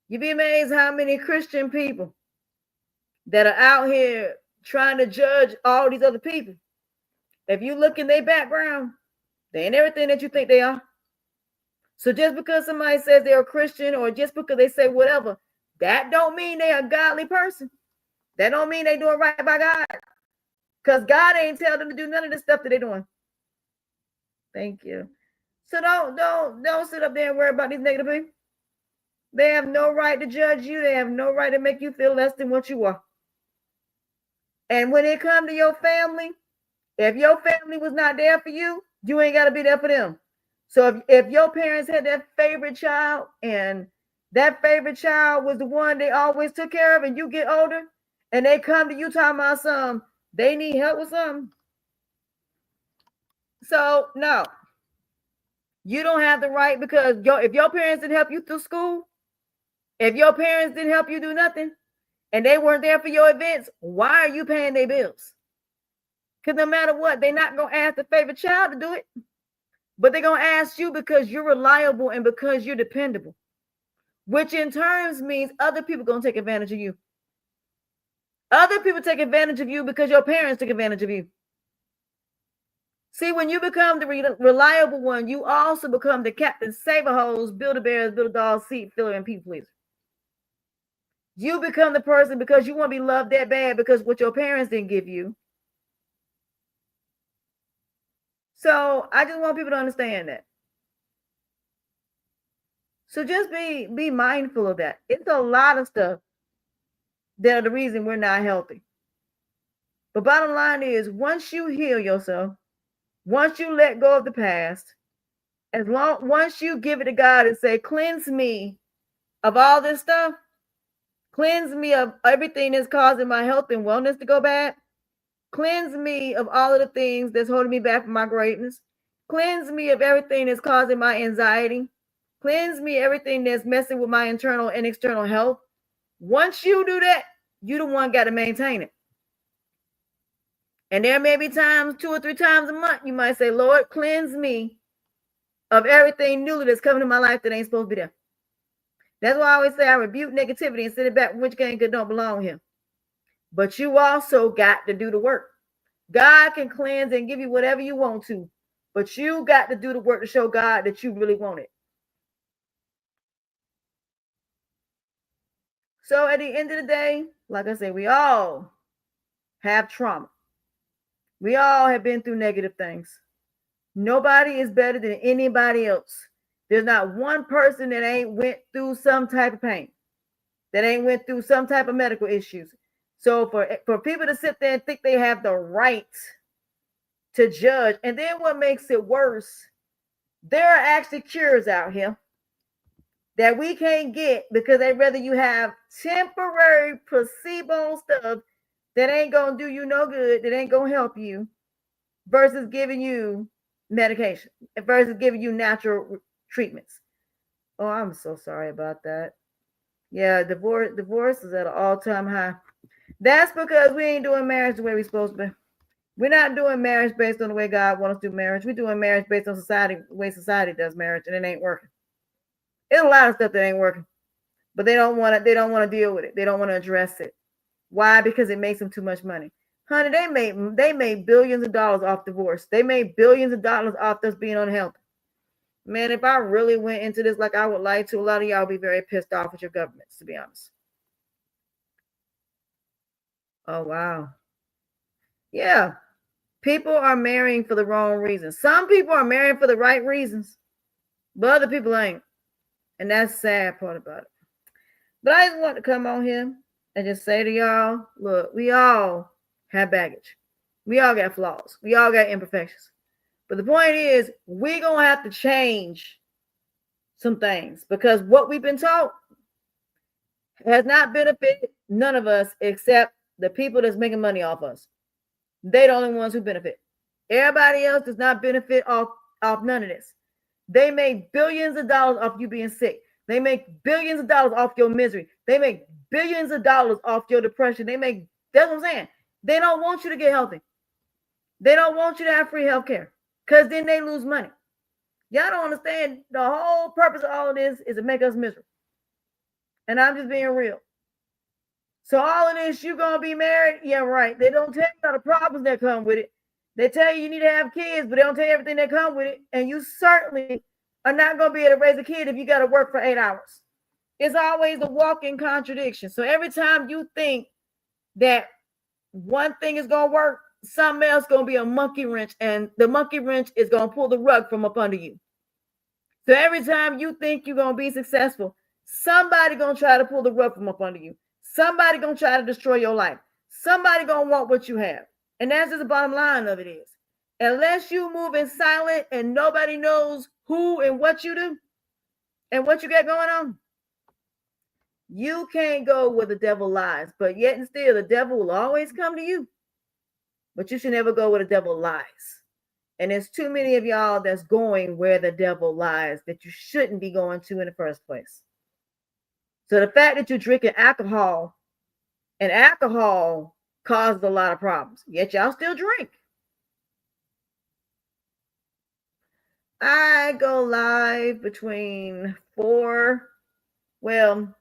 A: You'd be amazed how many Christian people that are out here trying to judge all these other people. If you look in their background, they ain't everything that you think they are. So just because somebody says they're a Christian or just because they say whatever, that don't mean they're a godly person. That don't mean they doing right by God. Because God ain't tell them to do none of the stuff that they're doing. Thank you. So don't sit up there and worry about these negative people. They have no right to judge you. They have no right to make you feel less than what you are. And when it comes to your family, if your family was not there for you, you ain't got to be there for them. So if your parents had that favorite child and that favorite child was the one they always took care of, and you get older and they come to you talking about something, they need help with something. So no, you don't have the right, because if your parents didn't help you through school, if your parents didn't help you do nothing, and they weren't there for your events, why are you paying their bills? Because no matter what, they're not going to ask the favorite child to do it, but they're going to ask you because you're reliable and because you're dependable, which in turns means other people are going to take advantage of you. Other people take advantage of you because your parents took advantage of you. See, when you become the reliable one, you also become the captain, saver hose, build-a-bears, build-a-dolls, seat filler, and people pleaser. You become the person because you want to be loved that bad because what your parents didn't give you. So I just want people to understand that. So just be mindful of that. It's a lot of stuff that are the reason we're not healthy. But bottom line is, once you heal yourself, once you let go of the past, once you give it to God and say, cleanse me of all this stuff, cleanse me of everything that's causing my health and wellness to go bad, cleanse me of all of the things that's holding me back from my greatness, cleanse me of everything that's causing my anxiety, cleanse me everything that's messing with my internal and external health. Once you do that, you the one got to maintain it. And there may be times, 2 or 3 times a month, you might say, Lord, cleanse me of everything new that's coming in my life that ain't supposed to be there. That's why I always say I rebuke negativity and send it back, which gang don't belong here. But you also got to do the work. God can cleanse and give you whatever you want to, but you got to do the work to show God that you really want it. So at the end of the day, like I said, we all have trauma. We all have been through negative things. Nobody is better than anybody else. There's not one person that ain't went through some type of pain, that ain't went through some type of medical issues. So for people to sit there and think they have the right to judge, and then what makes it worse, there are actually cures out here that we can't get because they'd rather you have temporary placebo stuff that ain't gonna do you no good, that ain't gonna help you, versus giving you medication, versus giving you natural treatments. Oh, I'm so sorry about that. Yeah, divorce is at an all-time high. That's because we ain't doing marriage the way we're supposed to be. We're not doing marriage based on the way God wants us to do marriage. We're doing marriage based on society, the way society does marriage, and it ain't working. There's a lot of stuff that ain't working, but they don't want to. They don't want to deal with it. They don't want to address it. Why? Because it makes them too much money. Honey, they made billions of dollars off divorce. They made billions of dollars off us being unhealthy. Man, if I really went into this like I would like to, a lot of y'all would be very pissed off with your governments, to be honest. Oh, wow. Yeah. People are marrying for the wrong reasons. Some people are marrying for the right reasons, but other people ain't. And that's the sad part about it. But I just want to come on here and just say to y'all, look, we all have baggage. We all got flaws. We all got imperfections. But the point is, we're going to have to change some things because what we've been taught has not benefited none of us except the people that's making money off us. They're the only ones who benefit. Everybody else does not benefit off none of this. They make billions of dollars off you being sick. They make billions of dollars off your misery. They make billions of dollars off your depression. That's what I'm saying. They don't want you to get healthy. They don't want you to have free health care because then they lose money. Y'all don't understand the whole purpose of all of this is to make us miserable. And I'm just being real. So all of this, you're going to be married? Yeah, right. They don't tell you all the problems that come with it. They tell you need to have kids, but they don't tell you everything that comes with it. And you certainly are not going to be able to raise a kid if you got to work for 8 hours. It's always a walking contradiction. So every time you think that one thing is going to work, something else going to be a monkey wrench, and the monkey wrench is going to pull the rug from up under you. So every time you think you're going to be successful, Somebody gonna try to pull the rug from up under you. Somebody gonna try to destroy your life. Somebody gonna want what you have. And that's just the bottom line of it is. Unless you move in silent and nobody knows who and what you do and what you got going on, you can't go where the devil lies. But yet and still, the devil will always come to you. But you should never go where the devil lies. And there's too many of y'all that's going where the devil lies that you shouldn't be going to in the first place. So the fact that you're drinking alcohol, and alcohol causes a lot of problems, yet y'all still drink. I go live between 4. Well,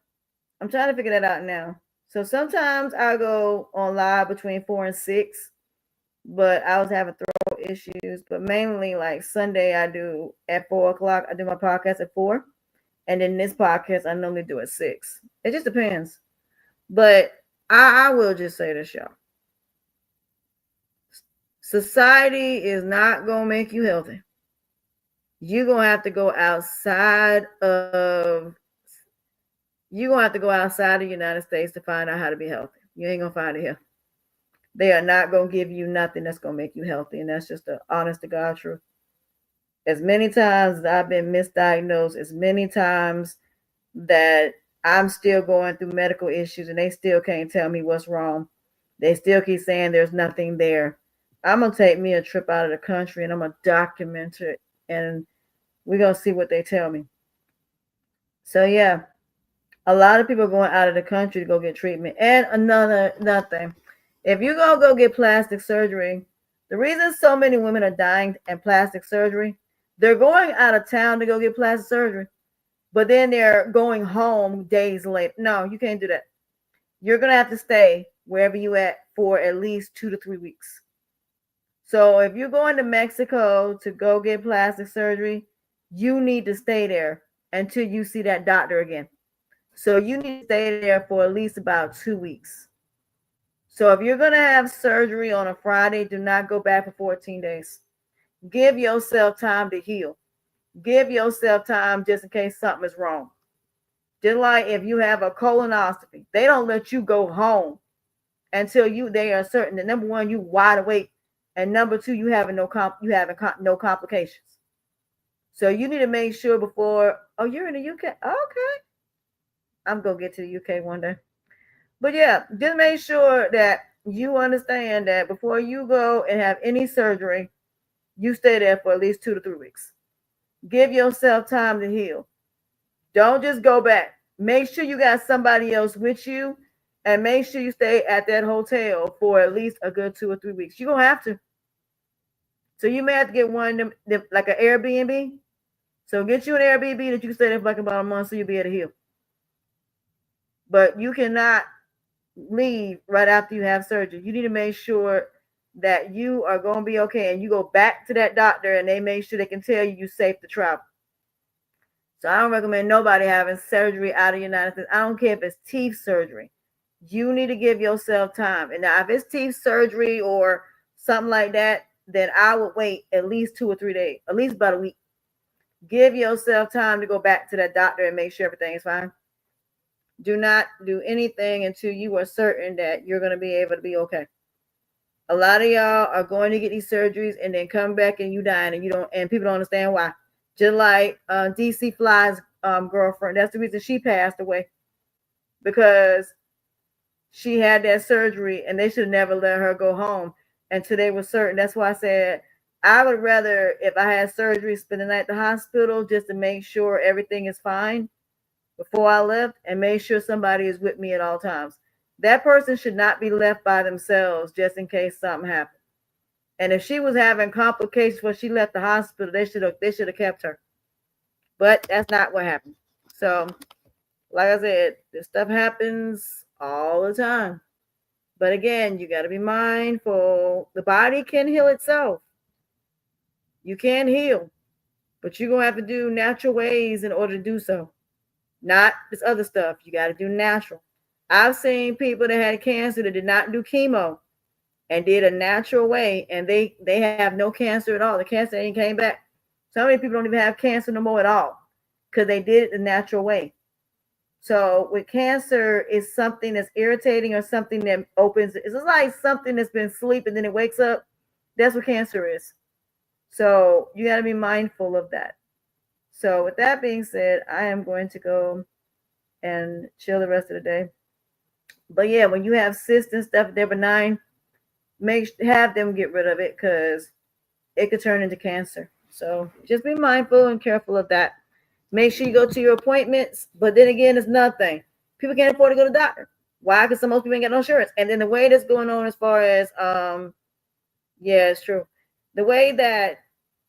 A: I'm trying to figure that out now. So sometimes I go on live between 4 and 6, but I was having throat issues. But mainly, like Sunday, I do at 4 o'clock. I do my podcast at 4, and then this podcast I normally do at 6. It just depends. But I will just say this, y'all. Society is not gonna make you healthy. You're gonna have to go outside of the United States to find out how to be healthy. You ain't gonna find it here. They are not gonna give you nothing that's gonna make you healthy, and that's just the honest to God truth. As many times as I've been misdiagnosed, as many times that I'm still going through medical issues and they still can't tell me what's wrong. They still keep saying there's nothing there. I'm gonna take me a trip out of the country and I'm gonna document it, and we're gonna see what they tell me. So yeah, a lot of people are going out of the country to go get treatment. And another thing, if you're gonna go get plastic surgery, the reason so many women are dying in plastic surgery, they're going out of town to go get plastic surgery, but then they're going home days later. No, you can't do that. You're gonna have to stay wherever you at for at least 2 to 3 weeks. So if you're going to Mexico to go get plastic surgery, you need to stay there until you see that doctor again. So you need to stay there for at least about 2 weeks. So if you're going to have surgery on a Friday, do not go back for 14 days. Give yourself time to heal. Give yourself time just in case something is wrong. Just like if you have a colonoscopy, they don't let you go home until they are certain that, number one, you wide awake, and number two, you having no complications. So you need to make sure before. Oh, you're in the UK. Okay, I'm gonna get to the UK one day. But yeah, just make sure that you understand that before you go and have any surgery, you stay there for at least 2 to 3 weeks. Give yourself time to heal. Don't just go back. Make sure you got somebody else with you, and make sure you stay at that hotel for at least a good 2 or 3 weeks. You're gonna have to. So you may have to get one of them, like an Airbnb. So get you an Airbnb that you can stay there for like about a month so you'll be able to heal. But you cannot leave right after you have surgery. You need to make sure that you are going to be okay, and you go back to that doctor and they make sure they can tell you you're safe to travel. So I don't recommend nobody having surgery out of the United States. I don't care if it's teeth surgery. You need to give yourself time. And now if it's teeth surgery or something like that, then I would wait at least 2 or 3 days, at least about a week. Give yourself time to go back to that doctor and make sure everything is fine. Do not do anything until you are certain that you're going to be able to be okay. A lot of y'all are going to get these surgeries and then come back and you dying, and people don't understand why. Just like DC Fly's girlfriend, that's the reason she passed away, because she had that surgery and they should have never let her go home until they were certain. That's why I said I would rather, if I had surgery, spend the night at the hospital just to make sure everything is fine before I left, and make sure somebody is with me at all times. That person should not be left by themselves just in case something happened. And if she was having complications when she left the hospital, they should have kept her. But that's not what happened. So, like I said, this stuff happens all the time. But again, you got to be mindful. The body can heal itself. You can heal, but you're going to have to do natural ways in order to do so. Not this other stuff. You got to do natural. I've seen people that had cancer that did not do chemo and did a natural way, and they have no cancer at all. The cancer ain't came back. So many people don't even have cancer no more at all because they did it the natural way. So with cancer, is something that's irritating or something that opens. It's like something that's been sleeping, then it wakes up. That's what cancer is. So you got to be mindful of that. So with that being said, I am going to go and chill the rest of the day. But yeah, when you have cysts and stuff, they're benign. Have them get rid of it because it could turn into cancer. So just be mindful and careful of that. Make sure you go to your appointments. But then again, it's nothing. People can't afford to go to the doctor. Why? Because some most people ain't got no insurance. And then the way that's going on as far as yeah, it's true. The way that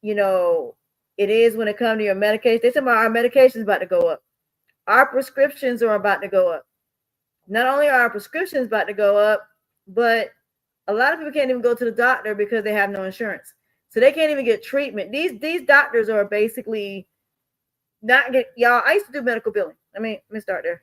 A: it is when it comes to your medication, they say about our medication's about to go up. Our prescriptions are about to go up. Not only are our prescriptions about to go up, but a lot of people can't even go to the doctor because they have no insurance. So they can't even get treatment. These doctors are basically not get y'all. I used to do medical billing. Let me start there.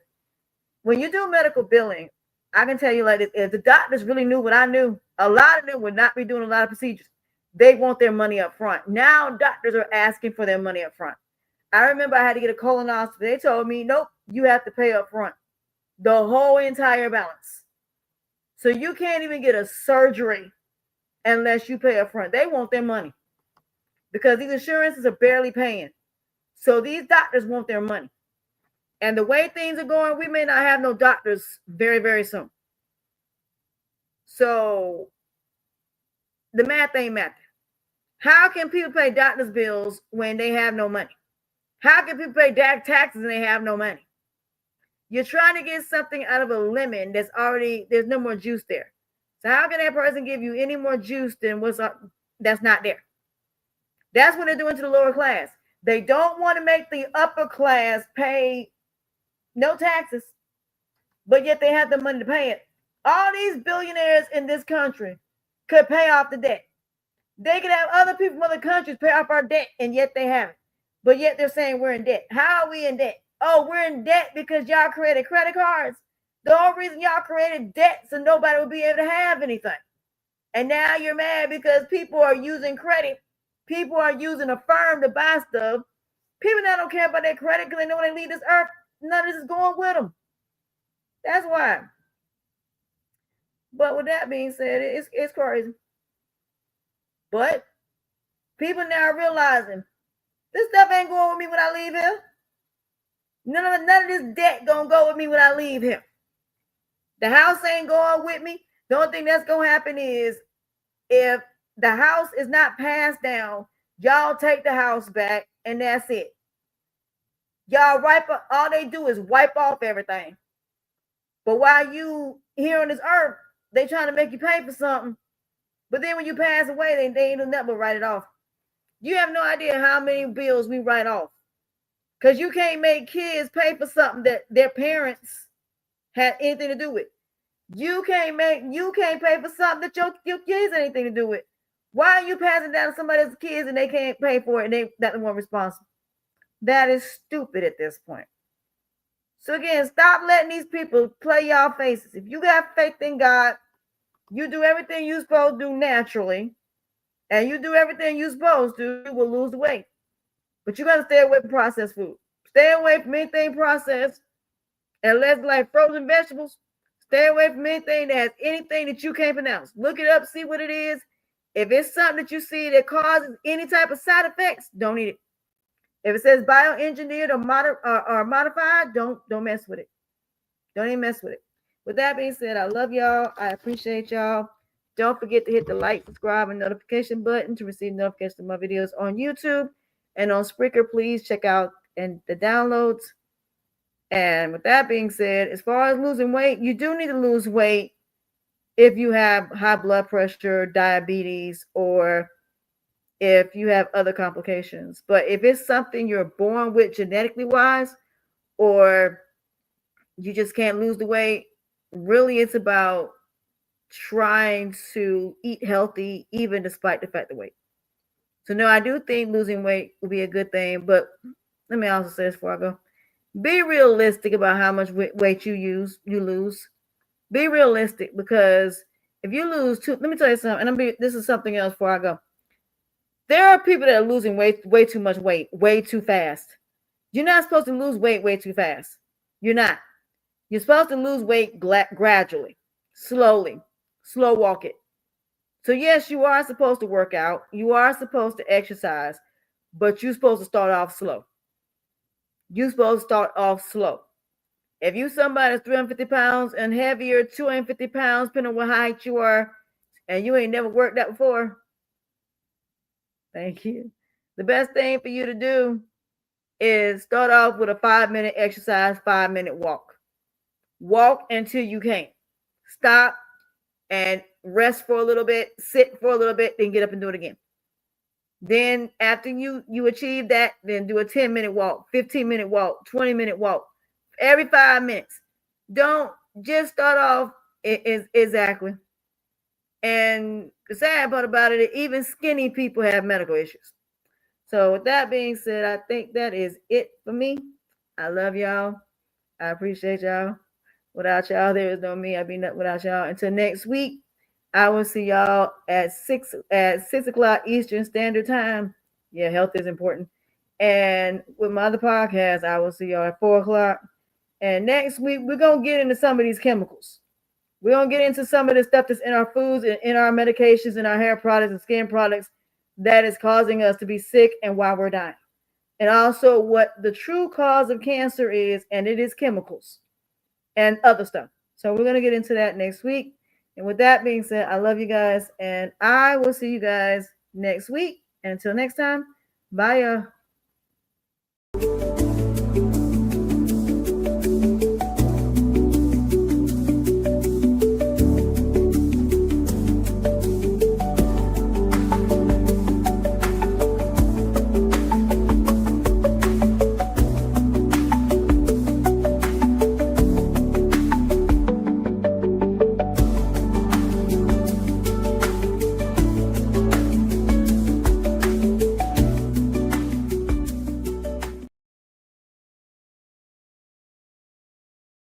A: When you do medical billing, I can tell you like this, if the doctors really knew what I knew, a lot of them would not be doing a lot of procedures. They want their money up front. Now doctors are asking for their money up front. I remember I had to get a colonoscopy. They told me, nope, you have to pay up front. The whole entire balance. So you can't even get a surgery unless you pay up front. They want their money because these insurances are barely paying. So these doctors want their money. And the way things are going, we may not have no doctors very, very soon. So the math ain't math. How can people pay doctor's bills when they have no money? How can people pay taxes and they have no money? You're trying to get something out of a lemon that's already, there's no more juice there. So how can that person give you any more juice than what's up that's not there? That's what they're doing to the lower class. They don't want to make the upper class pay no taxes, but yet they have the money to pay it. All these billionaires in this country could pay off the debt. They could have other people from other countries pay off our debt, and yet they haven't. But yet they're saying we're in debt. How are we in debt? Oh, we're in debt because y'all created credit cards. The only reason y'all created debt so nobody would be able to have anything. And now you're mad because people are using credit. People are using a firm to buy stuff. People now don't care about their credit because they know when they leave this earth, none of this is going with them. That's why. But with that being said, it's crazy. But people now are realizing this stuff ain't going with me when I leave here. None of this debt gonna go with me when I leave here. The house ain't going with me. The only thing that's gonna happen is if the house is not passed down, y'all take the house back and that's it. Y'all all they do is wipe off everything. But while you here on this earth, they trying to make you pay for something. But then when you pass away, they ain't do nothing but write it off. You have no idea how many bills we write off. Because you can't make kids pay for something that their parents had anything to do with. You can't pay for something that your kids had anything to do with. Why are you passing down to somebody else's kids and they can't pay for it and they not the one responsible? That is stupid at this point. So again, stop letting these people play y'all faces. If you got faith in God, you do everything you're supposed to do naturally, and you do everything you're supposed to, you will lose the weight. But you got to stay away from processed food. Stay away from anything processed, unless like frozen vegetables. Stay away from anything that has anything that you can't pronounce. Look it up, see what it is. If it's something that you see that causes any type of side effects, don't eat it. If it says bioengineered or modified, don't mess with it. Don't even mess with it. With that being said, I love y'all. I appreciate y'all. Don't forget to hit the like, subscribe, and notification button to receive notifications of my videos on YouTube and on Spreaker. Please check out and the downloads. And with that being said, as far as losing weight, you do need to lose weight if you have high blood pressure, diabetes, or if you have other complications. But if it's something you're born with genetically wise, or you just can't lose the weight, really it's about trying to eat healthy, even despite the fact of weight. So no, I do think losing weight will be a good thing, but let me also say this before I go. Be realistic about how much weight you lose. Be realistic, because if you lose let me tell you something, and this is something else before I go. There are people that are losing way too much weight, way too fast. You're not supposed to lose weight way too fast. You're not. You're supposed to lose weight gradually, slowly, slow walk it. So, yes, you are supposed to work out, you are supposed to exercise, but you're supposed to start off slow. You're supposed to start off slow. If you somebody that's 350 pounds and heavier, 250 pounds, depending on what height you are, and you ain't never worked that before, thank you. The best thing for you to do is start off with a 5-minute exercise, 5-minute walk. Walk until you can't. Stop and rest for a little bit, sit for a little bit, then get up and do it again. Then after you achieve that, then do a 10-minute walk, 15-minute walk, 20-minute walk, every 5 minutes. Don't just start off exactly. And the sad part about it, even skinny people have medical issues. So with that being said, I think that is it for me. I love y'all. I appreciate y'all. Without y'all, there is no me. I'd be nothing without y'all. Until next week, I will see y'all at 6 o'clock Eastern Standard Time. Yeah, health is important. And with my other podcast, I will see y'all at 4 o'clock. And next week, we're gonna get into some of these chemicals. We're gonna get into some of the stuff that's in our foods and in our medications and our hair products and skin products that is causing us to be sick and why we're dying. And also what the true cause of cancer is, and it is chemicals and other stuff. So we're gonna get into that next week. And with that being said, I love you guys, and I will see you guys next week. And until next time, bye y'all.